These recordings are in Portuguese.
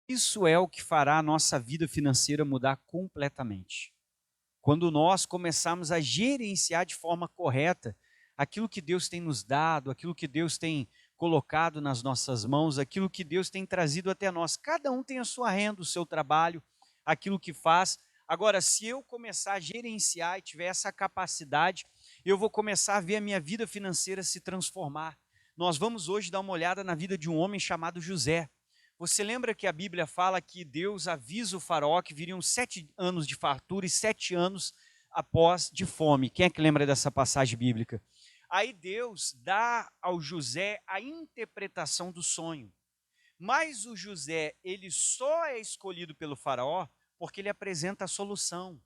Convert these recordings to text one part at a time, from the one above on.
Isso é o que fará a nossa vida financeira mudar completamente. Quando nós começarmos a gerenciar de forma correta aquilo que Deus tem nos dado, aquilo que Deus tem colocado nas nossas mãos, aquilo que Deus tem trazido até nós. Cada um tem a sua renda, o seu trabalho, aquilo que faz. Agora, se eu começar a gerenciar e tiver essa capacidade, eu vou começar a ver a minha vida financeira se transformar. Nós vamos hoje dar uma olhada na vida de um homem chamado José. Você lembra que a Bíblia fala que Deus avisa o faraó que viriam 7 anos de fartura e 7 anos após de fome? Quem é que lembra dessa passagem bíblica? Aí Deus dá ao José a interpretação do sonho. Mas o José, ele só é escolhido pelo faraó porque ele apresenta a solução.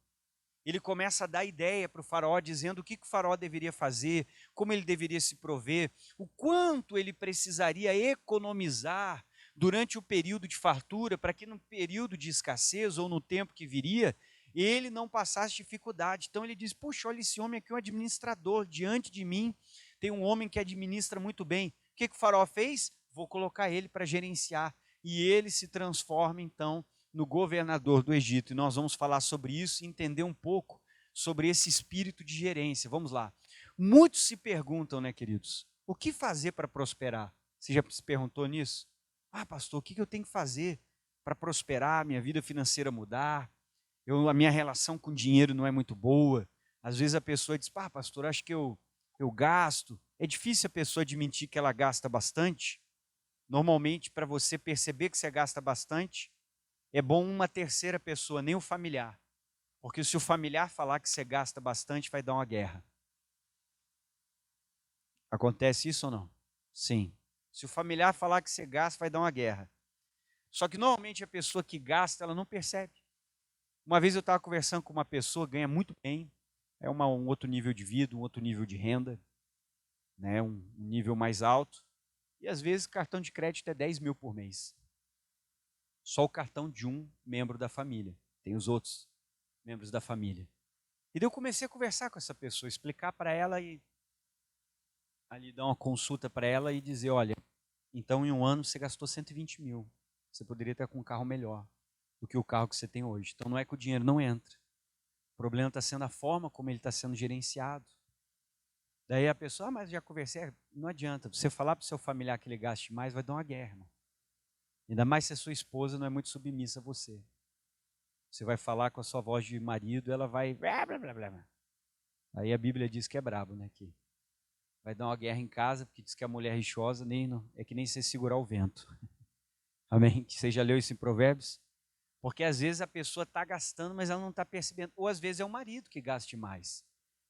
Ele começa a dar ideia para o faraó, dizendo o que o faraó deveria fazer, como ele deveria se prover, o quanto ele precisaria economizar durante o período de fartura, para que no período de escassez ou no tempo que viria, ele não passasse dificuldade. Então ele diz, puxa, olha esse homem aqui, um administrador, diante de mim tem um homem que administra muito bem. O que o faraó fez? Vou colocar ele para gerenciar. E ele se transforma então no governador do Egito. E nós vamos falar sobre isso e entender um pouco sobre esse espírito de gerência. Vamos lá. Muitos se perguntam, né, queridos, o que fazer para prosperar? Você já se perguntou nisso? Ah, pastor, o que eu tenho que fazer para prosperar, minha vida financeira mudar? A minha relação com dinheiro não é muito boa. Às vezes a pessoa diz, ah, pastor, acho que eu gasto. É difícil a pessoa admitir que ela gasta bastante. Normalmente, para você perceber que você gasta bastante, é bom uma terceira pessoa, nem o familiar. Porque se o familiar falar que você gasta bastante, vai dar uma guerra. Acontece isso ou não? Sim. Se o familiar falar que você gasta, vai dar uma guerra. Só que normalmente a pessoa que gasta, ela não percebe. Uma vez eu estava conversando com uma pessoa, ganha muito bem, é um outro nível de vida, um outro nível de renda, né, um nível mais alto. E às vezes cartão de crédito é 10 mil por mês. Só o cartão de um membro da família. Tem os outros membros da família. E daí eu comecei a conversar com essa pessoa, explicar para ela e ali dar uma consulta para ela e dizer, olha, então em um ano você gastou 120 mil. Você poderia estar com um carro melhor do que o carro que você tem hoje. Então não é que o dinheiro não entra. O problema está sendo a forma como ele está sendo gerenciado. Daí a pessoa, mas já conversei, não adianta. Você falar para o seu familiar que ele gaste mais, vai dar uma guerra, irmão. Ainda mais se a sua esposa não é muito submissa a você. Você vai falar com a sua voz de marido, ela vai... Blá, blá, blá, blá. Aí a Bíblia diz que é brabo, né? Que vai dar uma guerra em casa, porque diz que a mulher rixosa é que nem você segurar o vento. Amém? Você já leu isso em Provérbios? Porque às vezes a pessoa está gastando, mas ela não está percebendo. Ou às vezes é o marido que gaste mais.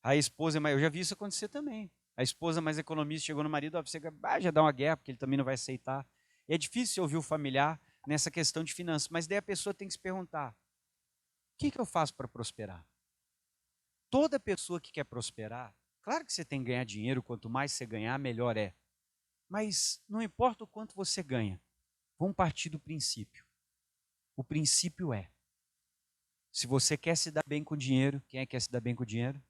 A esposa, eu já vi isso acontecer também. A esposa mais economista chegou no marido, ó, você já dá uma guerra, porque ele também não vai aceitar. E é difícil ouvir o familiar nessa questão de finanças, mas daí a pessoa tem que se perguntar, o que eu faço para prosperar? Toda pessoa que quer prosperar, claro que você tem que ganhar dinheiro, quanto mais você ganhar, melhor é. Mas não importa o quanto você ganha, vamos partir do princípio. O princípio é, se você quer se dar bem com dinheiro, quem é que quer se dar bem com dinheiro?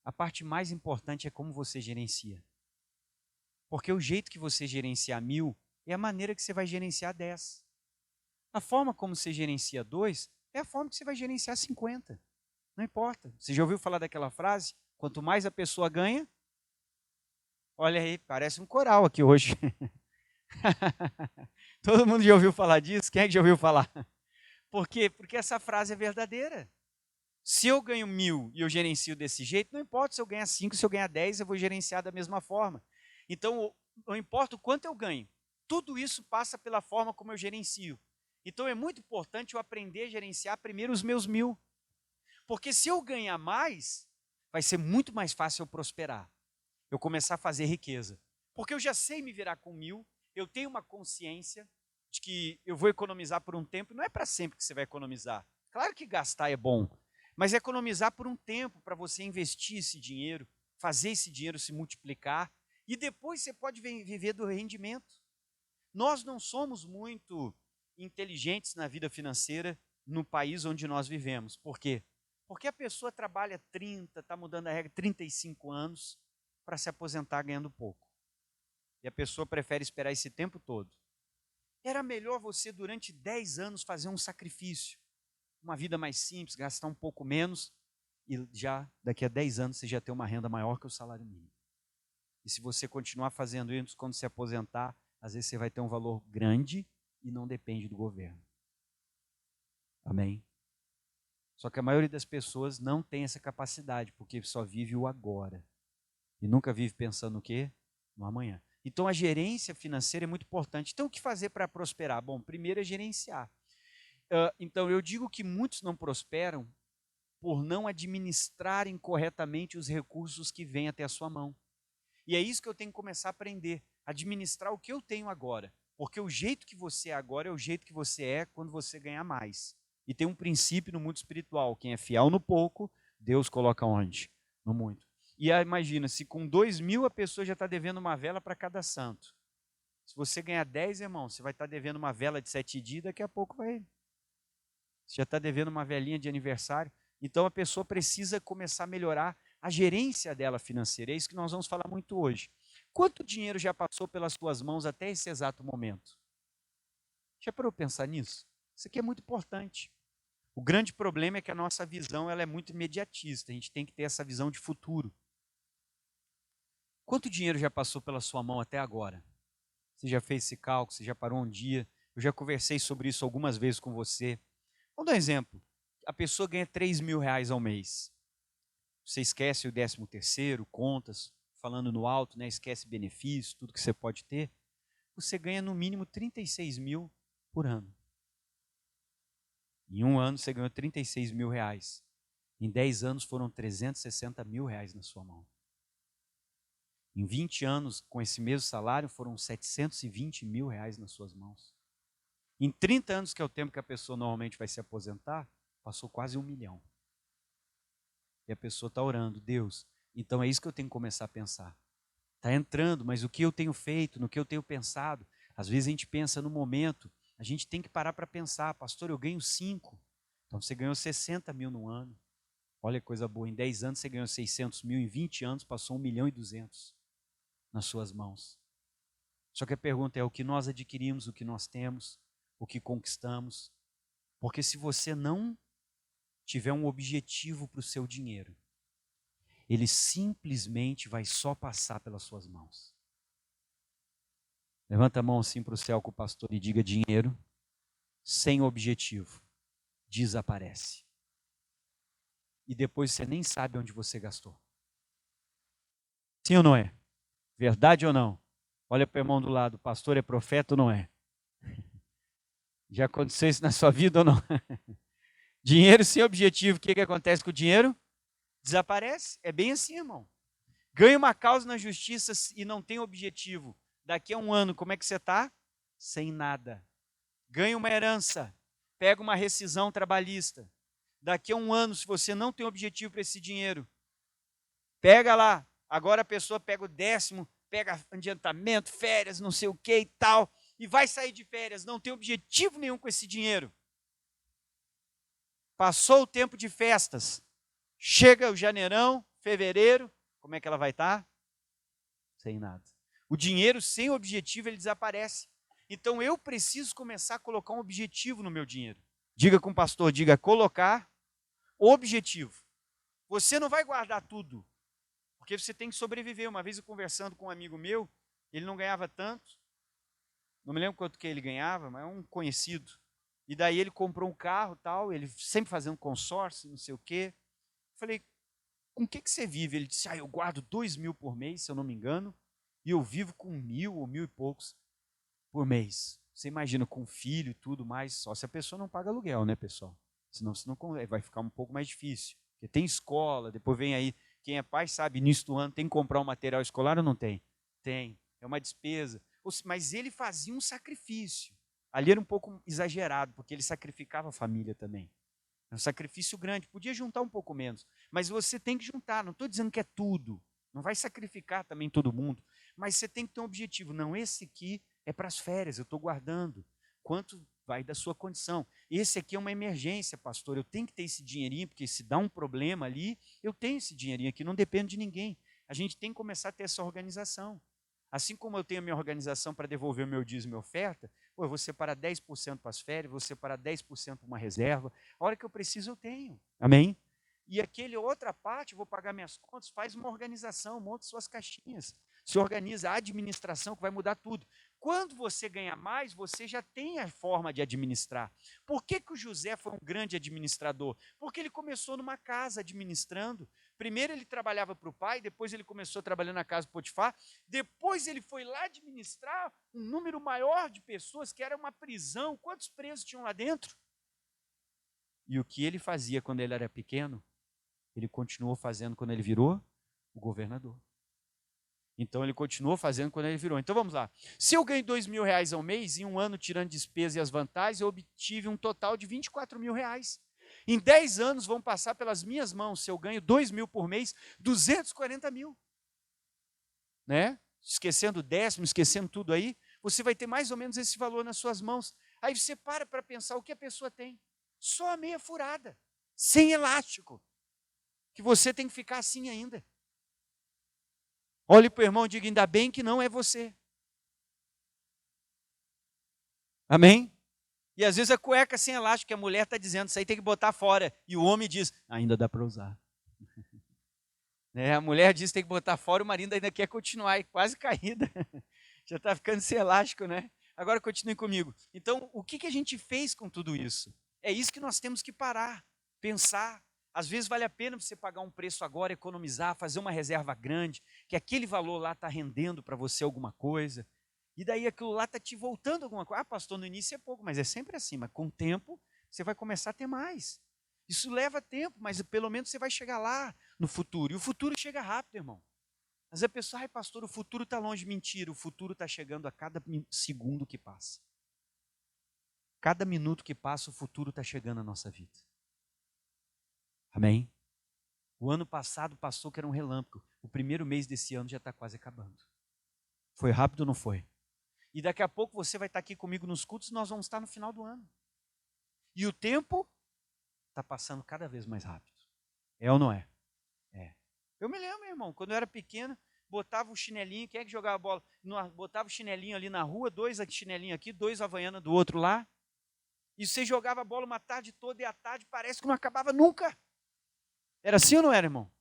A parte mais importante é como você gerencia. Porque o jeito que você gerenciar 1.000 é a maneira que você vai gerenciar 10. A forma como você gerencia 2 é a forma que você vai gerenciar 50. Não importa. Você já ouviu falar daquela frase? Quanto mais a pessoa ganha, olha aí, parece um coral aqui hoje. Todo mundo já ouviu falar disso? Quem é que já ouviu falar? Por quê? Porque essa frase é verdadeira. Se eu ganho 1.000 e eu gerencio desse jeito, não importa se eu ganhar 5, se eu ganhar 10, eu vou gerenciar da mesma forma. Então, não importa o quanto eu ganho. Tudo isso passa pela forma como eu gerencio. Então, é muito importante eu aprender a gerenciar primeiro os meus 1.000. Porque se eu ganhar mais, vai ser muito mais fácil eu prosperar. Eu começar a fazer riqueza. Porque eu já sei me virar com 1.000, eu tenho uma consciência de que eu vou economizar por um tempo. Não é para sempre que você vai economizar. Claro que gastar é bom, mas economizar por um tempo para você investir esse dinheiro, fazer esse dinheiro se multiplicar e depois você pode viver do rendimento. Nós não somos muito inteligentes na vida financeira no país onde nós vivemos. Por quê? Porque a pessoa trabalha 30, está mudando a regra, 35 anos para se aposentar ganhando pouco. E a pessoa prefere esperar esse tempo todo. Era melhor você, durante 10 anos, fazer um sacrifício. Uma vida mais simples, gastar um pouco menos, e já daqui a 10 anos você já tem uma renda maior que o salário mínimo. E se você continuar fazendo isso, quando se aposentar, às vezes você vai ter um valor grande e não depende do governo. Amém? Só que a maioria das pessoas não tem essa capacidade, porque só vive o agora. E nunca vive pensando no quê? No amanhã. Então a gerência financeira é muito importante. Então o que fazer para prosperar? Bom, primeiro é gerenciar. Então eu digo que muitos não prosperam por não administrarem corretamente os recursos que vêm até a sua mão. E é isso que eu tenho que começar a aprender, administrar o que eu tenho agora. Porque o jeito que você é agora é o jeito que você é quando você ganhar mais. E tem um princípio no mundo espiritual, quem é fiel no pouco, Deus coloca onde? No muito. E imagina, se com 2.000 a pessoa já está devendo uma vela para cada santo. Se você ganhar 10, irmão, você vai estar devendo uma vela de 7 dias, daqui a pouco vai. Você já está devendo uma velinha de aniversário. Então a pessoa precisa começar a melhorar a gerência dela financeira. É isso que nós vamos falar muito hoje. Quanto dinheiro já passou pelas suas mãos até esse exato momento? Já parou para pensar nisso? Isso aqui é muito importante. O grande problema é que a nossa visão ela é muito imediatista. A gente tem que ter essa visão de futuro. Quanto dinheiro já passou pela sua mão até agora? Você já fez esse cálculo? Você já parou um dia? Eu já conversei sobre isso algumas vezes com você. Vamos dar um exemplo. A pessoa ganha 3.000 reais ao mês. Você esquece o 13º, contas, falando no alto, né? Esquece benefícios, tudo que você pode ter. Você ganha no mínimo 36 mil por ano. Em um ano você ganhou 36 mil reais. Em 10 anos foram 360 mil reais na sua mão. Em 20 anos, com esse mesmo salário, foram 720 mil reais nas suas mãos. Em 30 anos, que é o tempo que a pessoa normalmente vai se aposentar, passou quase 1 milhão. E a pessoa está orando, Deus, então é isso que eu tenho que começar a pensar. Está entrando, mas o que eu tenho feito, no que eu tenho pensado? Às vezes a gente pensa no momento, a gente tem que parar para pensar, pastor, eu ganho 5. Então você ganhou 60 mil no ano. Olha que coisa boa, em 10 anos você ganhou 600 mil, em 20 anos passou 1 milhão e 200 nas suas mãos. Só que a pergunta é o que nós adquirimos, o que nós temos, o que conquistamos. Porque se você não tiver um objetivo para o seu dinheiro, ele simplesmente vai só passar pelas suas mãos. Levanta a mão assim para o céu com o pastor e diga: dinheiro sem objetivo desaparece. E depois você nem sabe onde você gastou. Sim ou não é? Verdade ou não? Olha para o irmão do lado, pastor é profeta ou não é? Já aconteceu isso na sua vida ou não? Dinheiro sem objetivo, o que acontece com o dinheiro? Desaparece. É bem assim, irmão. Ganha uma causa na justiça e não tem objetivo. Daqui a um ano, como é que você está? Sem nada. Ganha uma herança, pega uma rescisão trabalhista. Daqui a um ano, se você não tem objetivo para esse dinheiro, pega lá. Agora a pessoa pega o 10º, pega adiantamento, férias, não sei o que e tal, e vai sair de férias, não tem objetivo nenhum com esse dinheiro. Passou o tempo de festas, chega o janeirão, fevereiro, como é que ela vai estar? Sem nada. O dinheiro sem objetivo, ele desaparece. Então eu preciso começar a colocar um objetivo no meu dinheiro. Diga com o pastor, diga colocar objetivo. Você não vai guardar tudo, porque você tem que sobreviver. Uma vez eu conversando com um amigo meu, ele não ganhava tanto, não me lembro quanto que ele ganhava, mas é um conhecido. E daí ele comprou um carro, tal, ele sempre fazendo consórcio, não sei o quê. Falei, com o que você vive? Ele disse, eu guardo 2.000 por mês, se eu não me engano, e eu vivo com 1.000 ou 1.000 e poucos por mês. Você imagina, com filho e tudo mais, só se a pessoa não paga aluguel, né, pessoal? Senão você não, vai ficar um pouco mais difícil. Porque tem escola, depois vem aí, quem é pai sabe, início do ano tem que comprar um material escolar ou não tem? Tem, é uma despesa. Mas ele fazia um sacrifício. Ali era um pouco exagerado, porque ele sacrificava a família também. É um sacrifício grande, podia juntar um pouco menos, mas você tem que juntar, não estou dizendo que é tudo, não vai sacrificar também todo mundo, mas você tem que ter um objetivo. Não, esse aqui é para as férias, eu estou guardando. Quanto vai da sua condição? Esse aqui é uma emergência, pastor, eu tenho que ter esse dinheirinho, porque se dá um problema ali, eu tenho esse dinheirinho aqui, não dependo de ninguém. A gente tem que começar a ter essa organização. Assim como eu tenho a minha organização para devolver o meu dízimo e minha oferta, Pô, eu vou separar 10% para as férias, vou separar 10% para uma reserva. A hora que eu preciso, eu tenho. Amém? E aquele outra parte, vou pagar minhas contas, faz uma organização, monta suas caixinhas. Se organiza a administração que vai mudar tudo. Quando você ganha mais, você já tem a forma de administrar. Por que o José foi um grande administrador? Porque ele começou numa casa administrando. Primeiro ele trabalhava para o pai, depois ele começou trabalhando na casa do Potifar, depois ele foi lá administrar um número maior de pessoas, que era uma prisão. Quantos presos tinham lá dentro? E o que ele fazia quando ele era pequeno, ele continuou fazendo quando ele virou o governador. Então ele continuou fazendo quando ele virou. Então vamos lá. Se eu ganho R$2.000 ao mês, em um ano, tirando despesas e as vantagens, eu obtive um total de R$24.000. Em 10 anos vão passar pelas minhas mãos, se eu ganho R$2.000 por mês, R$240.000. Né? Esquecendo o décimo, esquecendo tudo aí, você vai ter mais ou menos esse valor nas suas mãos. Aí você para pensar o que a pessoa tem. Só a meia furada, sem elástico. Que você tem que ficar assim ainda. Olhe para o irmão e diga, ainda bem que não é você. Amém? E às vezes a cueca sem elástico, que a mulher está dizendo, isso aí tem que botar fora. E o homem diz, ainda dá para usar. A mulher diz que tem que botar fora, o marido ainda quer continuar, quase caída. Já está ficando sem elástico, né? Agora continue comigo. Então, o que a gente fez com tudo isso? É isso que nós temos que parar, pensar. Às vezes vale a pena você pagar um preço agora, economizar, fazer uma reserva grande, que aquele valor lá está rendendo para você alguma coisa, e daí aquilo lá está te voltando alguma coisa. Ah, pastor, no início é pouco, mas é sempre assim, mas com o tempo você vai começar a ter mais. Isso leva tempo, mas pelo menos você vai chegar lá no futuro, e o futuro chega rápido, irmão. Mas a pessoa, ai pastor, o futuro está longe. Mentira, o futuro está chegando a cada segundo que passa. Cada minuto que passa, o futuro está chegando à nossa vida. Amém? O ano passado passou que era um relâmpago. O primeiro mês desse ano já está quase acabando. Foi rápido ou não foi? E daqui a pouco você vai estar aqui comigo nos cultos e nós vamos estar no final do ano. E o tempo está passando cada vez mais rápido. É ou não é? É. Eu me lembro, meu irmão, quando eu era pequeno, botava o chinelinho, quem é que jogava bola? Botava o chinelinho ali na rua, 2 chinelinhos aqui, 2 havaianas do outro lá. E você jogava a bola uma tarde toda e à tarde parece que não acabava nunca. Era assim ou não era, irmão?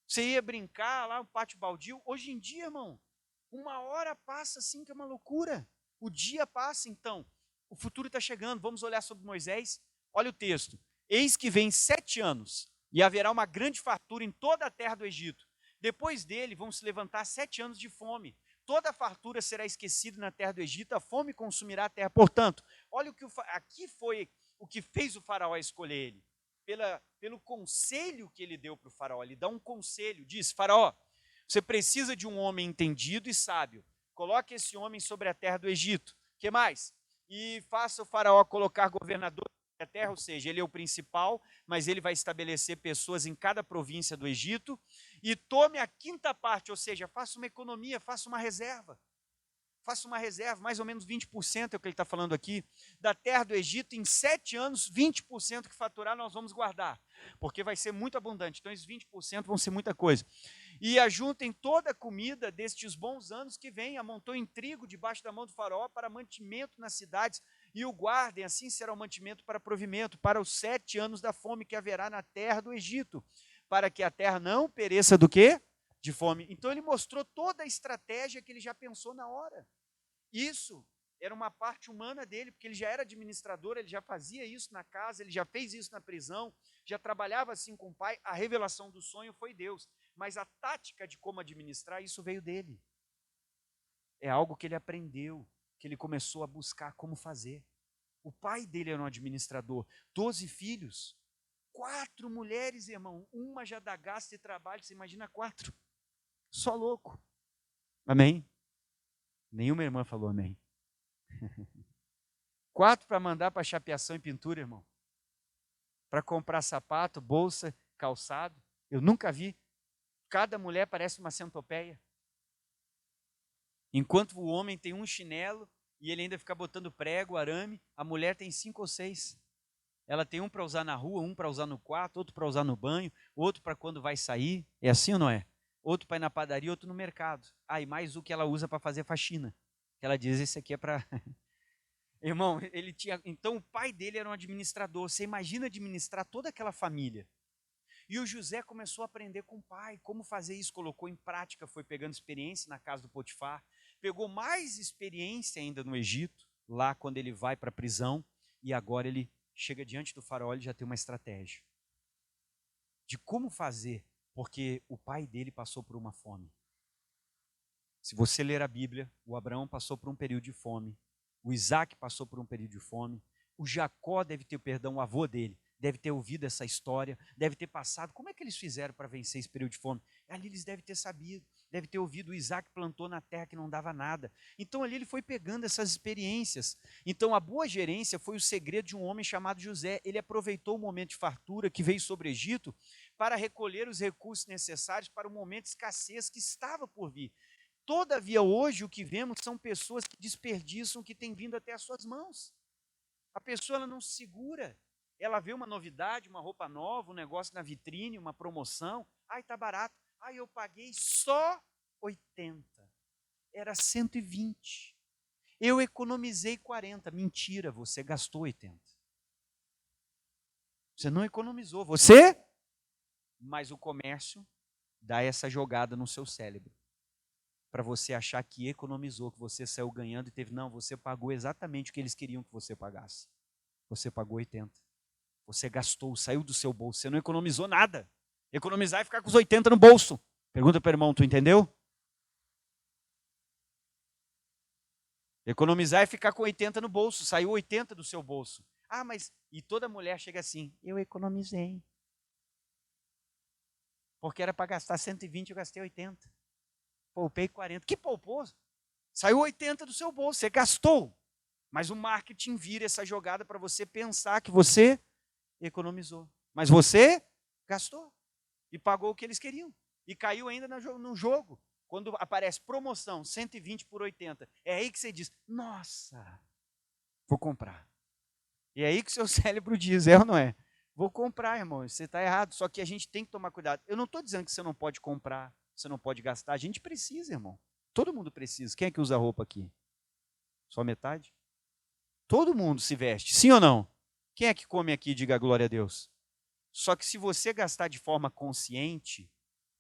Você ia brincar lá no pátio baldio. Hoje em dia, irmão, 1 hora passa assim que é uma loucura. O dia passa, então. O futuro está chegando. Vamos olhar sobre Moisés. Olha o texto. Eis que vem 7 anos e haverá uma grande fartura em toda a terra do Egito. Depois dele vão se levantar 7 anos de fome. Toda a fartura será esquecida na terra do Egito. A fome consumirá a terra. Portanto, olha o que aqui foi o que fez o faraó escolher ele. Pelo conselho que ele deu para o faraó. Ele dá um conselho, diz, faraó, você precisa de um homem entendido e sábio. Coloque esse homem sobre a terra do Egito. O que mais? E faça o faraó colocar governador da terra, ou seja, ele é o principal, mas ele vai estabelecer pessoas em cada província do Egito. E tome a 5ª parte, ou seja, faça uma economia, faça uma reserva. Faça uma reserva, mais ou menos 20% é o que ele está falando aqui, da terra do Egito, em 7 anos, 20% que faturar nós vamos guardar, porque vai ser muito abundante, então esses 20% vão ser muita coisa. E ajuntem toda a comida destes bons anos que vem, amontoem trigo debaixo da mão do faraó para mantimento nas cidades, e o guardem, assim será o mantimento para provimento, para os 7 anos da fome que haverá na terra do Egito, para que a terra não pereça do quê? De fome. Então ele mostrou toda a estratégia que ele já pensou na hora. Isso era uma parte humana dele, porque ele já era administrador, ele já fazia isso na casa, ele já fez isso na prisão, já trabalhava assim com o pai. A revelação do sonho foi Deus, mas a tática de como administrar, isso veio dele. É algo que ele aprendeu, que ele começou a buscar como fazer. O pai dele era um administrador, 12 filhos, 4 mulheres, irmão, uma já dá gasto e trabalho, você imagina 4. Só louco. Amém? Nenhuma irmã falou amém. 4 para mandar para chapeação e pintura, irmão. Para comprar sapato, bolsa, calçado. Eu nunca vi. Cada mulher parece uma centopeia. Enquanto o homem tem um chinelo e ele ainda fica botando prego, arame, a mulher tem 5 ou 6. Ela tem um para usar na rua, um para usar no quarto, outro para usar no banho, outro para quando vai sair. É assim ou não é? Outro para ir na padaria, outro no mercado. Ah, e mais o que ela usa para fazer faxina. Ela diz, esse aqui é para Irmão, ele tinha. Então o pai dele era um administrador. Você imagina administrar toda aquela família. E o José começou a aprender com o pai como fazer isso, colocou em prática, foi pegando experiência na casa do Potifar, pegou mais experiência ainda no Egito, lá quando ele vai para a prisão, e agora ele chega diante do faraó, ele já tem uma estratégia de como fazer, porque o pai dele passou por uma fome. Se você ler a Bíblia, o Abraão passou por um período de fome, o Isaac passou por um período de fome, o Jacó deve ter, perdão, o avô dele, deve ter ouvido essa história, deve ter passado. Como é que eles fizeram para vencer esse período de fome? Ali eles devem ter sabido, deve ter ouvido. O Isaac plantou na terra que não dava nada. Então ali ele foi pegando essas experiências. Então a boa gerência foi o segredo de um homem chamado José. Ele aproveitou o momento de fartura que veio sobre o Egito para recolher os recursos necessários para o momento de escassez que estava por vir. Todavia hoje o que vemos são pessoas que desperdiçam o que tem vindo até as suas mãos. A pessoa ela não se segura. Ela vê uma novidade, uma roupa nova, um negócio na vitrine, uma promoção. Ai, tá barato. Ai, eu paguei só 80. Era 120. Eu economizei 40. Mentira, você gastou 80. Você não economizou. Você? Mas o comércio dá essa jogada no seu cérebro. Para você achar que economizou, que você saiu ganhando e teve. Não, você pagou exatamente o que eles queriam que você pagasse. Você pagou 80. Você gastou, saiu do seu bolso, você não economizou nada. Economizar é ficar com os 80 no bolso. Pergunta para o irmão, tu entendeu? Economizar é ficar com 80 no bolso, saiu 80 do seu bolso. Ah, mas, e toda mulher chega assim, eu economizei. Porque era para gastar 120, eu gastei 80. Poupei 40. Que poupou? Saiu 80 do seu bolso, você gastou. Mas o marketing vira essa jogada para você pensar que você economizou. Mas você gastou. E pagou o que eles queriam. E caiu ainda no jogo. Quando aparece promoção, 120 por 80. É aí que você diz, nossa, vou comprar. E é aí que o seu cérebro diz, é ou não é? Vou comprar, irmão, você está errado. Só que a gente tem que tomar cuidado. Eu não estou dizendo que você não pode comprar, você não pode gastar. A gente precisa, irmão. Todo mundo precisa. Quem é que usa roupa aqui? Só metade? Todo mundo se veste, sim ou não? Quem é que come aqui, diga glória a Deus? Só que se você gastar de forma consciente,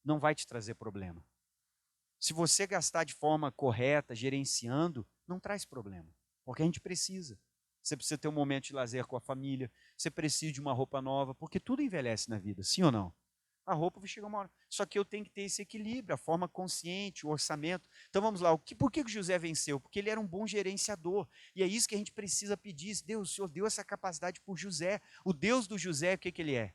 não vai te trazer problema. Se você gastar de forma correta, gerenciando, não traz problema. Porque a gente precisa. Você precisa ter um momento de lazer com a família, você precisa de uma roupa nova, porque tudo envelhece na vida, sim ou não? A roupa vai chegar uma hora. Só que eu tenho que ter esse equilíbrio, a forma consciente, o orçamento. Então vamos lá, por que José venceu? Porque ele era um bom gerenciador. E é isso que a gente precisa pedir. Deus, o Senhor deu essa capacidade por José. O Deus do José, o que ele é?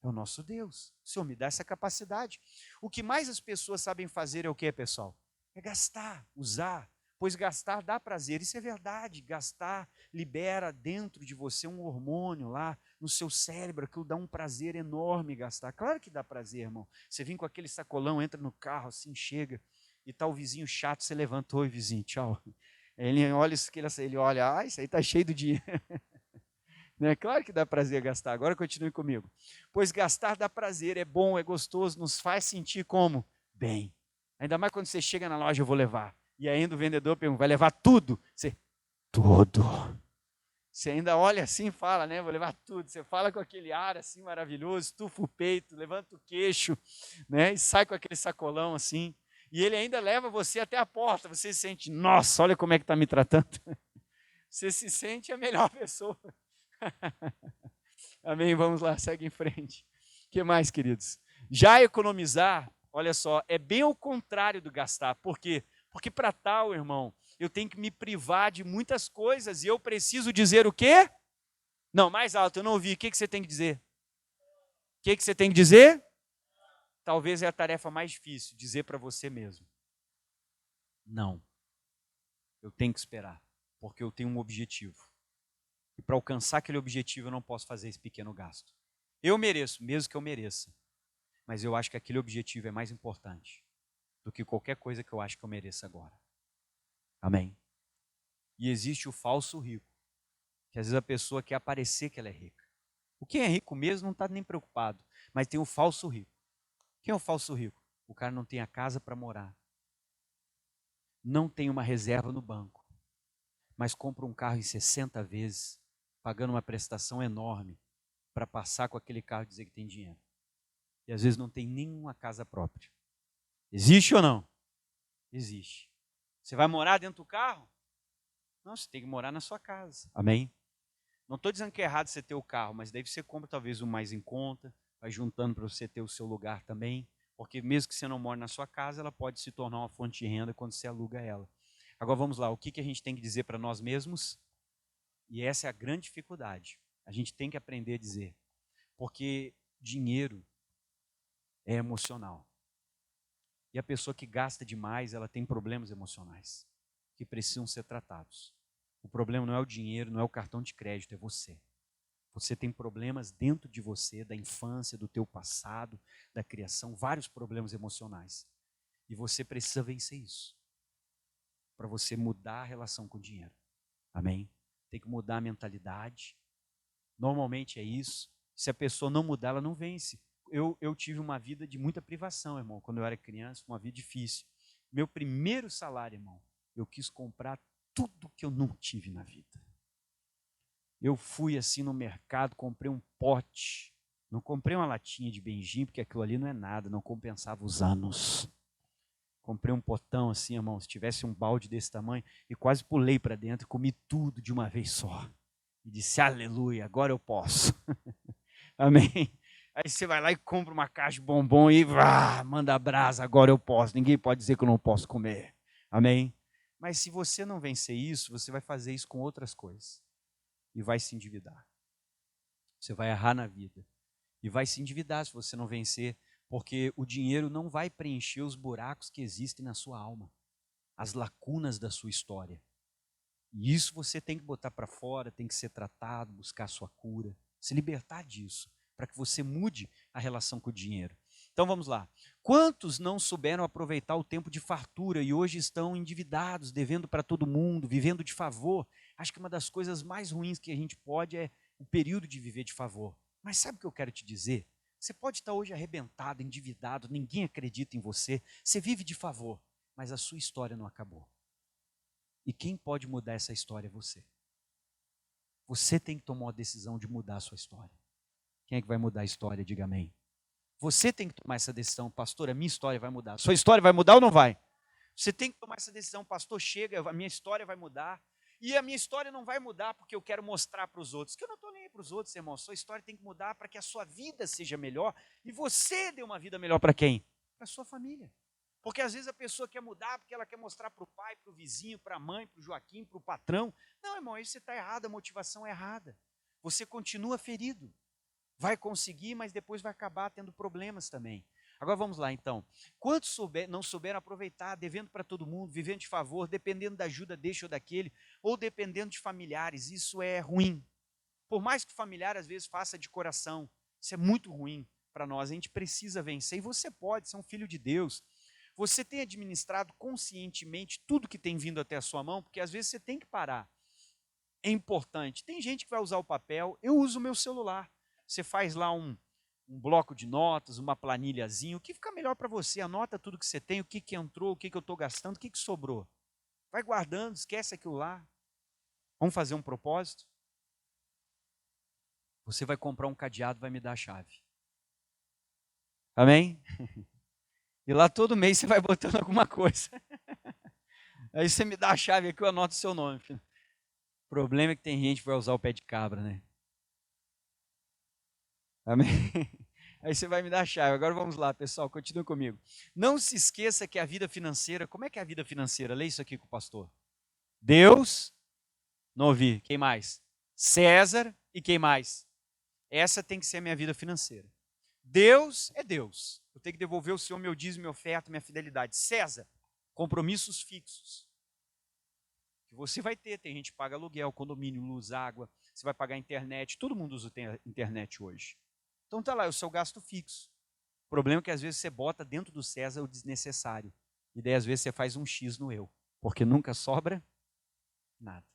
É o nosso Deus. O Senhor me dá essa capacidade. O que mais as pessoas sabem fazer é o que, pessoal? É gastar, usar. Pois gastar dá prazer. Isso é verdade. Gastar libera dentro de você um hormônio lá no seu cérebro. Aquilo dá um prazer enorme gastar. Claro que dá prazer, irmão. Você vem com aquele sacolão, entra no carro, assim, chega. E tá o vizinho chato, você levanta. Oi, vizinho, tchau. Ele olha isso, ele olha, isso aí tá cheio do dinheiro. Né? Claro que dá prazer gastar. Agora continue comigo. Pois gastar dá prazer, é bom, é gostoso, nos faz sentir como? Bem. Ainda mais quando você chega na loja, eu vou levar. E ainda o vendedor pergunta, vai levar tudo? Você, tudo. Você ainda olha assim e fala, né? Vou levar tudo. Você fala com aquele ar assim maravilhoso, estufa o peito, levanta o queixo, né? E sai com aquele sacolão assim. E ele ainda leva você até a porta. Você se sente, nossa, olha como é que está me tratando. Você se sente a melhor pessoa. Amém? Vamos lá, segue em frente. O que mais, queridos? Já economizar, olha só, é bem o contrário do gastar. Por quê? Porque para tal, irmão, eu tenho que me privar de muitas coisas e eu preciso dizer o quê? Não, mais alto, eu não ouvi. O que você tem que dizer? O que você tem que dizer? Talvez é a tarefa mais difícil, dizer para você mesmo. Não. Eu tenho que esperar, porque eu tenho um objetivo. E para alcançar aquele objetivo, eu não posso fazer esse pequeno gasto. Eu mereço, mesmo que eu mereça. Mas eu acho que aquele objetivo é mais importante do que qualquer coisa que eu acho que eu mereça agora. Amém? E existe o falso rico, que às vezes a pessoa quer aparecer que ela é rica. O quem é rico mesmo não está nem preocupado, mas tem o falso rico. Quem é o falso rico? O cara não tem a casa para morar, não tem uma reserva no banco, mas compra um carro em 60 vezes, pagando uma prestação enorme, para passar com aquele carro e dizer que tem dinheiro. E às vezes não tem nenhuma casa própria. Existe ou não? Existe. Você vai morar dentro do carro? Não, você tem que morar na sua casa. Amém? Não estou dizendo que é errado você ter o carro, mas daí você compra talvez o mais em conta, vai juntando para você ter o seu lugar também, porque mesmo que você não more na sua casa, ela pode se tornar uma fonte de renda quando você aluga ela. Agora vamos lá, o que a gente tem que dizer para nós mesmos? E essa é a grande dificuldade. A gente tem que aprender a dizer, porque dinheiro é emocional. E a pessoa que gasta demais, ela tem problemas emocionais, que precisam ser tratados. O problema não é o dinheiro, não é o cartão de crédito, é você. Você tem problemas dentro de você, da infância, do teu passado, da criação, vários problemas emocionais. E você precisa vencer isso, para você mudar a relação com o dinheiro. Amém? Tem que mudar a mentalidade. Normalmente é isso. Se a pessoa não mudar, ela não vence. Eu tive uma vida de muita privação, irmão. Quando eu era criança, uma vida difícil. Meu primeiro salário, irmão, eu quis comprar tudo que eu não tive na vida. Eu fui assim no mercado, comprei um pote. Não comprei uma latinha de benjim, porque aquilo ali não é nada, não compensava os anos. Comprei um potão assim, irmão, se tivesse um balde desse tamanho, e quase pulei para dentro e comi tudo de uma vez só. E disse, aleluia, agora eu posso. Amém? Aí você vai lá e compra uma caixa de bombom e manda brasa, agora eu posso. Ninguém pode dizer que eu não posso comer. Amém? Mas se você não vencer isso, você vai fazer isso com outras coisas. E vai se endividar. Você vai errar na vida. E vai se endividar se você não vencer, porque o dinheiro não vai preencher os buracos que existem na sua alma, as lacunas da sua história. E isso você tem que botar para fora, tem que ser tratado, buscar a sua cura, se libertar disso, para que você mude a relação com o dinheiro. Então vamos lá. Quantos não souberam aproveitar o tempo de fartura e hoje estão endividados, devendo para todo mundo, vivendo de favor? Acho que uma das coisas mais ruins que a gente pode é o período de viver de favor. Mas sabe o que eu quero te dizer? Você pode estar hoje arrebentado, endividado, ninguém acredita em você, você vive de favor, mas a sua história não acabou. E quem pode mudar essa história é você. Você tem que tomar a decisão de mudar a sua história. Quem é que vai mudar a história? Diga amém. Você tem que tomar essa decisão, pastor, a minha história vai mudar. Sua história vai mudar ou não vai? Você tem que tomar essa decisão, pastor, chega, a minha história vai mudar. E a minha história não vai mudar porque eu quero mostrar para os outros. Que eu não estou nem aí para os outros, irmão. Sua história tem que mudar para que a sua vida seja melhor. E você dê uma vida melhor para quem? Para a sua família. Porque às vezes a pessoa quer mudar porque ela quer mostrar para o pai, para o vizinho, para a mãe, para o Joaquim, para o patrão. Não, irmão, aí você está errado, a motivação é errada. Você continua ferido. Vai conseguir, mas depois vai acabar tendo problemas também. Agora vamos lá então. Quantos não souberam aproveitar, devendo para todo mundo, vivendo de favor, dependendo da ajuda deste ou daquele, ou dependendo de familiares? Isso é ruim. Por mais que o familiar às vezes faça de coração, isso é muito ruim para nós. A gente precisa vencer e você pode, você é um filho de Deus. Você tem administrado conscientemente tudo que tem vindo até a sua mão, porque às vezes você tem que parar. É importante. Tem gente que vai usar o papel, eu uso o meu celular. Você faz lá um bloco de notas, uma planilhazinha, o que fica melhor para você? Anota tudo que você tem, o que entrou, o que eu estou gastando, o que sobrou. Vai guardando, esquece aquilo lá. Vamos fazer um propósito? Você vai comprar um cadeado, vai me dar a chave. Amém? E lá todo mês você vai botando alguma coisa. Aí você me dá a chave aqui, eu anoto o seu nome. Filho. O problema é que tem gente que vai usar o pé de cabra, né? Amém? Aí você vai me dar a chave. Agora vamos lá, pessoal, continua comigo. Não se esqueça que a vida financeira, como é que é a vida financeira? Lê isso aqui com o pastor. Deus, não ouvi, quem mais? César e quem mais? Essa tem que ser a minha vida financeira. Deus é Deus. Eu tenho que devolver ao Senhor meu dízimo, minha oferta, minha fidelidade. César, compromissos fixos. Que você vai ter. Tem gente que paga aluguel, condomínio, luz, água. Você vai pagar internet. Todo mundo usa internet hoje. Então tá lá, é o seu gasto fixo. O problema é que às vezes você bota dentro do César o desnecessário. E daí às vezes você faz um X no eu. Porque nunca sobra nada.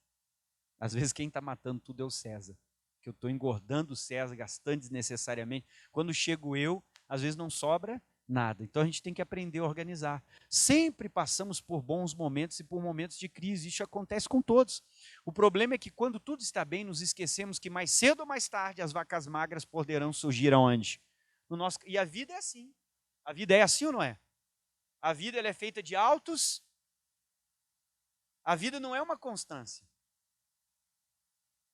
Às vezes quem está matando tudo é o César. Que eu estou engordando o César, gastando desnecessariamente. Quando chego eu, às vezes não sobra Nada. Então a gente tem que aprender a organizar. Sempre passamos por bons momentos e por momentos de crise. Isso acontece com todos. O problema é que quando tudo está bem, nos esquecemos que mais cedo ou mais tarde as vacas magras poderão surgir aonde? No nosso... E a vida é assim. A vida é assim ou não é? A vida ela é feita de altos. A vida não é uma constância.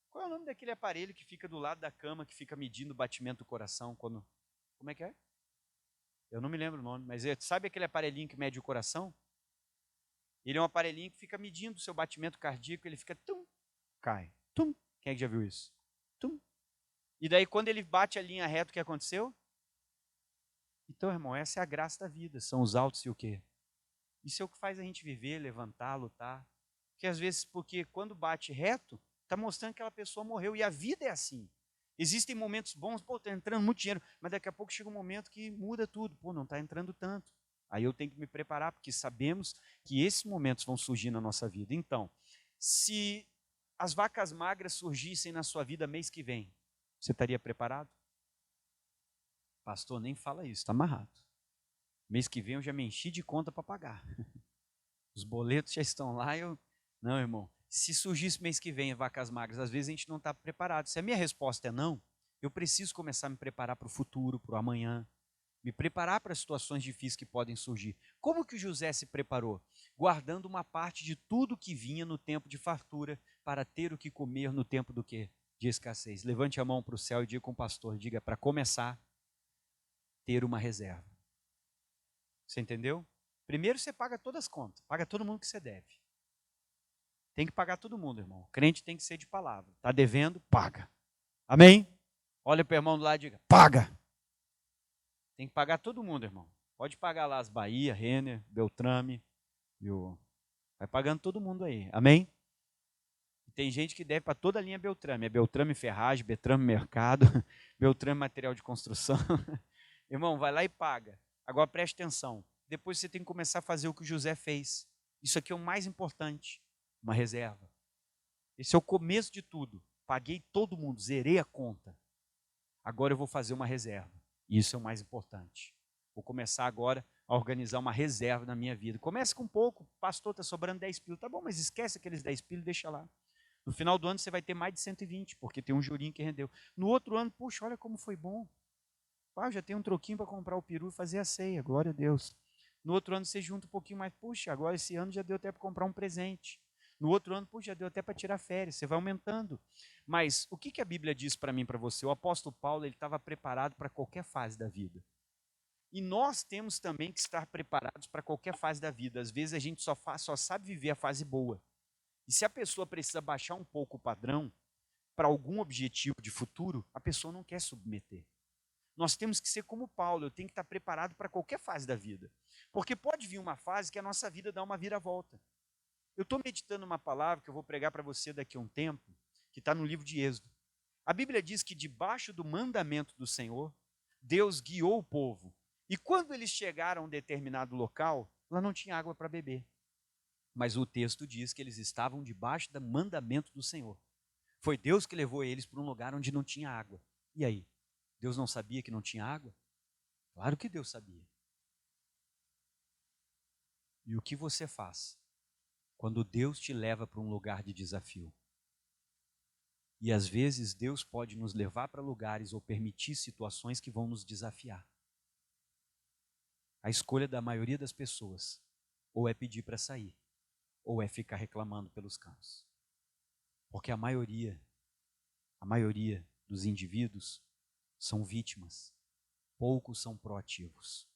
Qual é o nome daquele aparelho que fica do lado da cama, que fica medindo o batimento do coração quando... Como é que é? Eu não me lembro o nome, mas sabe aquele aparelhinho que mede o coração? Ele é um aparelhinho que fica medindo o seu batimento cardíaco, ele fica tum, cai, tum. Quem é que já viu isso? Tum. E daí quando ele bate a linha reta, o que aconteceu? Então, irmão, essa é a graça da vida, são os altos e o quê? Isso é o que faz a gente viver, levantar, lutar. Porque às vezes, porque quando bate reto, está mostrando que aquela pessoa morreu, e a vida é assim. Existem momentos bons, pô, está entrando muito dinheiro, mas daqui a pouco chega um momento que muda tudo, pô, não está entrando tanto. Aí eu tenho que me preparar, porque sabemos que esses momentos vão surgir na nossa vida. Então, se as vacas magras surgissem na sua vida mês que vem, você estaria preparado? Pastor, nem fala isso, está amarrado. Mês que vem eu já me enchi de conta para pagar. Os boletos já estão lá, Não, irmão. Se surgisse mês que vem vacas magras, às vezes a gente não está preparado. Se a minha resposta é não, eu preciso começar a me preparar para o futuro, para o amanhã, me preparar para as situações difíceis que podem surgir. Como que o José se preparou? Guardando uma parte de tudo que vinha no tempo de fartura para ter o que comer no tempo do quê? De escassez. Levante a mão para o céu e diga com o pastor, diga para começar, ter uma reserva. Você entendeu? Primeiro você paga todas as contas, paga todo mundo que você deve. Tem que pagar todo mundo, irmão. O crente tem que ser de palavra. Está devendo, paga. Amém? Olha para o irmão do lado e diga, paga. Tem que pagar todo mundo, irmão. Pode pagar lá as Bahia, Renner, Beltrame. Vai pagando todo mundo aí. Amém? E tem gente que deve para toda a linha Beltrame. É Beltrame Ferragem, Beltrame Mercado, Beltrame Material de Construção. Irmão, vai lá e paga. Agora preste atenção. Depois você tem que começar a fazer o que o José fez. Isso aqui é o mais importante. Uma reserva. Esse é o começo de tudo. Paguei todo mundo, zerei a conta. Agora eu vou fazer uma reserva. Isso é o mais importante. Vou começar agora a organizar uma reserva na minha vida. Comece com pouco. Pastor, está sobrando 10 pilos. Tá bom, mas esquece aqueles 10 pilos e deixa lá. No final do ano você vai ter mais de 120, porque tem um jurinho que rendeu. No outro ano, puxa, olha como foi bom. Ah, já tem um troquinho para comprar o peru e fazer a ceia. Glória a Deus. No outro ano você junta um pouquinho mais. Puxa, agora esse ano já deu até para comprar um presente. No outro ano, puxa, já deu até para tirar férias, você vai aumentando. Mas o que a Bíblia diz para mim e para você? O apóstolo Paulo ele estava preparado para qualquer fase da vida. E nós temos também que estar preparados para qualquer fase da vida. Às vezes a gente só sabe viver a fase boa. E se a pessoa precisa baixar um pouco o padrão para algum objetivo de futuro, a pessoa não quer submeter. Nós temos que ser como Paulo, eu tenho que estar preparado para qualquer fase da vida. Porque pode vir uma fase que a nossa vida dá uma viravolta. Eu estou meditando uma palavra que eu vou pregar para você daqui a um tempo, que está no livro de Êxodo. A Bíblia diz que debaixo do mandamento do Senhor, Deus guiou o povo. E quando eles chegaram a um determinado local, lá não tinha água para beber. Mas o texto diz que eles estavam debaixo do mandamento do Senhor. Foi Deus que levou eles para um lugar onde não tinha água. E aí? Deus não sabia que não tinha água? Claro que Deus sabia. E o que você faz quando Deus te leva para um lugar de desafio? E às vezes Deus pode nos levar para lugares ou permitir situações que vão nos desafiar. A escolha da maioria das pessoas ou é pedir para sair, ou é ficar reclamando pelos cantos. Porque a maioria dos indivíduos são vítimas. Poucos são proativos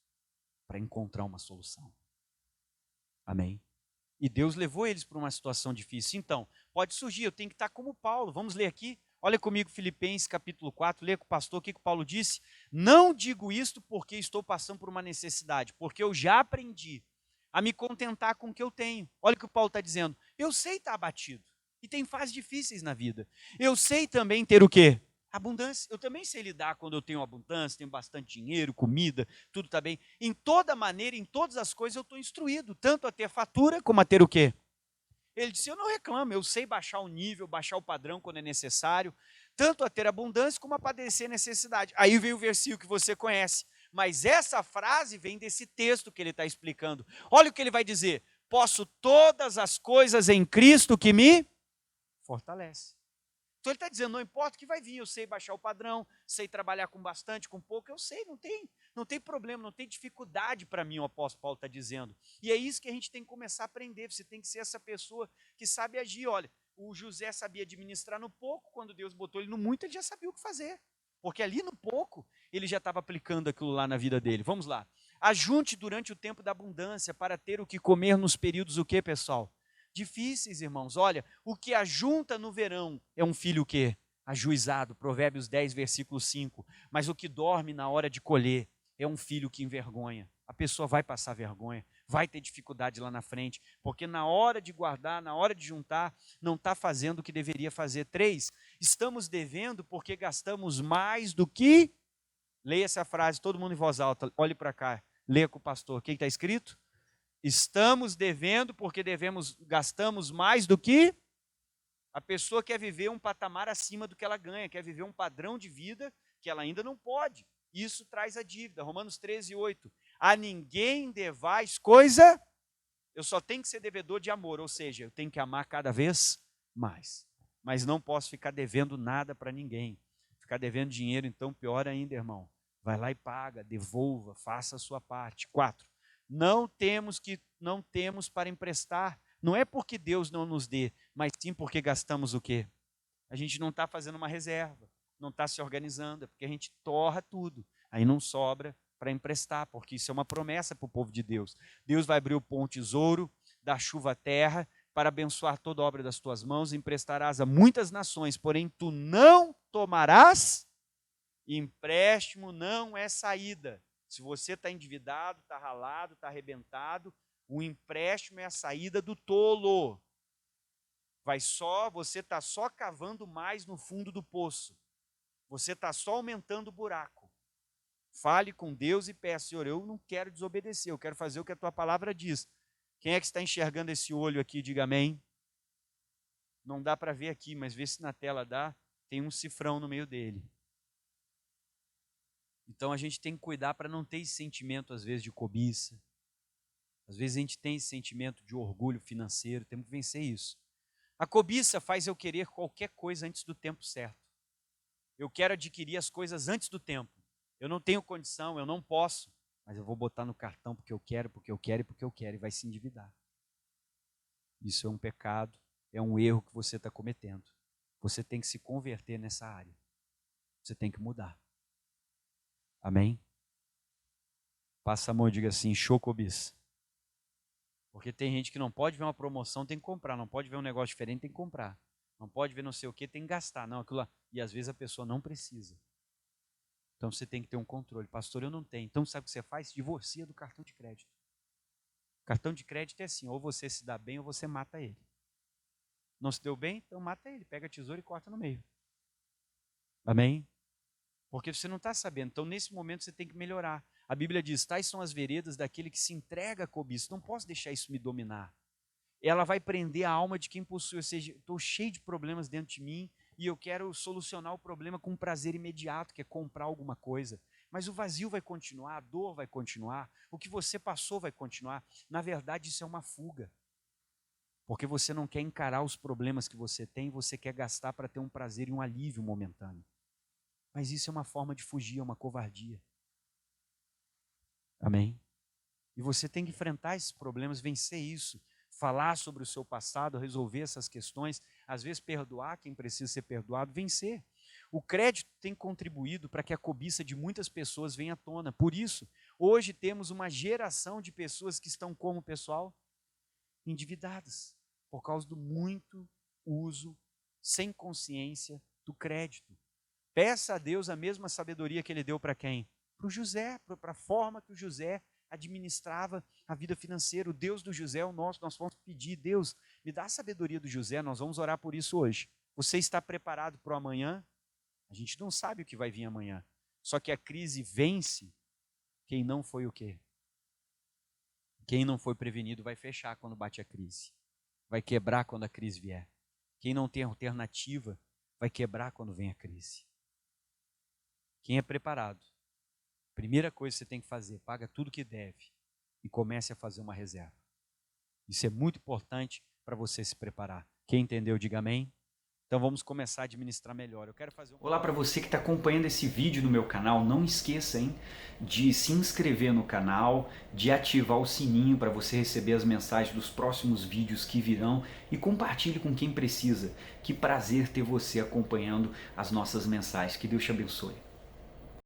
para encontrar uma solução. Amém? E Deus levou eles para uma situação difícil. Então, pode surgir, eu tenho que estar como Paulo. Vamos ler aqui? Olha comigo Filipenses capítulo 4, lê com o pastor o que o Paulo disse. Não digo isto porque estou passando por uma necessidade, porque eu já aprendi a me contentar com o que eu tenho. Olha o que o Paulo está dizendo. Eu sei estar abatido. E tem fases difíceis na vida. Eu sei também ter o quê? Abundância. Eu também sei lidar quando eu tenho abundância, tenho bastante dinheiro, comida, tudo está bem. Em toda maneira, em todas as coisas eu estou instruído, tanto a ter fatura como a ter o quê? Ele disse, eu não reclamo, eu sei baixar o nível, baixar o padrão quando é necessário, tanto a ter abundância como a padecer necessidade. Aí veio o versículo que você conhece. Mas essa frase vem desse texto que ele está explicando. Olha o que ele vai dizer: posso todas as coisas em Cristo que me fortalece. Então ele está dizendo, não importa o que vai vir, eu sei baixar o padrão, sei trabalhar com bastante, com pouco, eu sei, não tem problema, não tem dificuldade para mim, o apóstolo Paulo está dizendo. E é isso que a gente tem que começar a aprender, você tem que ser essa pessoa que sabe agir. Olha, o José sabia administrar no pouco, quando Deus botou ele no muito, ele já sabia o que fazer. Porque ali no pouco, ele já estava aplicando aquilo lá na vida dele. Vamos lá. Ajunte durante o tempo da abundância para ter o que comer nos períodos o quê, pessoal? Difíceis, irmãos. Olha, o que ajunta no verão é um filho o quê? Ajuizado, Provérbios 10, versículo 5. Mas o que dorme na hora de colher é um filho que envergonha. A pessoa vai passar vergonha, vai ter dificuldade lá na frente, porque na hora de guardar, na hora de juntar, não está fazendo o que deveria fazer. 3, estamos devendo porque gastamos mais do que... Leia essa frase, todo mundo em voz alta, olhe para cá, leia com o pastor. O que está escrito? Estamos devendo porque gastamos mais do que... A pessoa quer viver um patamar acima do que ela ganha, quer viver um padrão de vida que ela ainda não pode. Isso traz a dívida. Romanos 13, 8. A ninguém devais coisa, eu só tenho que ser devedor de amor, ou seja, eu tenho que amar cada vez mais. Mas não posso ficar devendo nada para ninguém. Ficar devendo dinheiro, então, pior ainda, irmão. Vai lá e paga, devolva, faça a sua parte. 4. Não temos para emprestar. Não é porque Deus não nos dê, mas sim porque gastamos o quê? A gente não está fazendo uma reserva, não está se organizando, é porque a gente torra tudo. Aí não sobra para emprestar, porque isso é uma promessa para o povo de Deus. Deus vai abrir o pão tesouro, dar chuva à terra, para abençoar toda a obra das tuas mãos, e emprestarás a muitas nações, porém tu não tomarás empréstimo, não é saída. Se você está endividado, está ralado, está arrebentado, o empréstimo é a saída do tolo. Você está só cavando mais no fundo do poço. Você está só aumentando o buraco. Fale com Deus e peça, Senhor, eu não quero desobedecer, eu quero fazer o que a tua palavra diz. Quem é que está enxergando esse olho aqui? Diga amém. Não dá para ver aqui, mas vê se na tela dá. Tem um cifrão no meio dele. Então a gente tem que cuidar para não ter esse sentimento, às vezes, de cobiça. Às vezes a gente tem esse sentimento de orgulho financeiro, temos que vencer isso. A cobiça faz eu querer qualquer coisa antes do tempo certo. Eu quero adquirir as coisas antes do tempo. Eu não tenho condição, eu não posso, mas eu vou botar no cartão porque eu quero, porque eu quero e porque eu quero, e vai se endividar. Isso é um pecado, é um erro que você está cometendo. Você tem que se converter nessa área. Você tem que mudar. Amém? Passa a mão e diga assim, show cobiça. Porque tem gente que não pode ver uma promoção, tem que comprar. Não pode ver um negócio diferente, tem que comprar. Não pode ver não sei o que, tem que gastar. Não, aquilo lá. E às vezes a pessoa não precisa. Então você tem que ter um controle. Pastor, eu não tenho. Então sabe o que você faz? Divorcia do cartão de crédito. Cartão de crédito é assim, ou você se dá bem ou você mata ele. Não se deu bem? Então mata ele. Pega a tesoura e corta no meio. Amém? Porque você não está sabendo. Então nesse momento você tem que melhorar. A Bíblia diz, tais são as veredas daquele que se entrega a cobiça. Não posso deixar isso me dominar. Ela vai prender a alma de quem possui. Ou seja, estou cheio de problemas dentro de mim e eu quero solucionar o problema com um prazer imediato, que é comprar alguma coisa. Mas o vazio vai continuar, a dor vai continuar, o que você passou vai continuar. Na verdade, isso é uma fuga. Porque você não quer encarar os problemas que você tem, você quer gastar para ter um prazer e um alívio momentâneo. Mas isso é uma forma de fugir, é uma covardia. Amém? E você tem que enfrentar esses problemas, vencer isso, falar sobre o seu passado, resolver essas questões, às vezes perdoar quem precisa ser perdoado, vencer. O crédito tem contribuído para que a cobiça de muitas pessoas venha à tona. Por isso, hoje temos uma geração de pessoas que estão como, pessoal? Endividadas, por causa do muito uso, sem consciência, do crédito. Peça a Deus a mesma sabedoria que ele deu para quem? Para o José, para a forma que o José administrava a vida financeira. O Deus do José é o nosso. Nós vamos pedir, Deus, me dá a sabedoria do José, nós vamos orar por isso hoje. Você está preparado para o amanhã? A gente não sabe o que vai vir amanhã. Só que a crise vence quem não foi o quê? Quem não foi prevenido vai fechar quando bate a crise. Vai quebrar quando a crise vier. Quem não tem alternativa vai quebrar quando vem a crise. Quem é preparado primeira coisa que você tem que fazer, paga tudo que deve e comece a fazer uma reserva. Isso é muito importante para você se preparar. Quem entendeu, diga amém. Então vamos começar a administrar melhor. Eu quero fazer Olá para você que está acompanhando esse vídeo no meu canal. Não esqueça, hein, de se inscrever no canal, de ativar o sininho para você receber as mensagens dos próximos vídeos que virão e compartilhe com quem precisa. Que prazer ter você acompanhando as nossas mensagens. Que Deus te abençoe.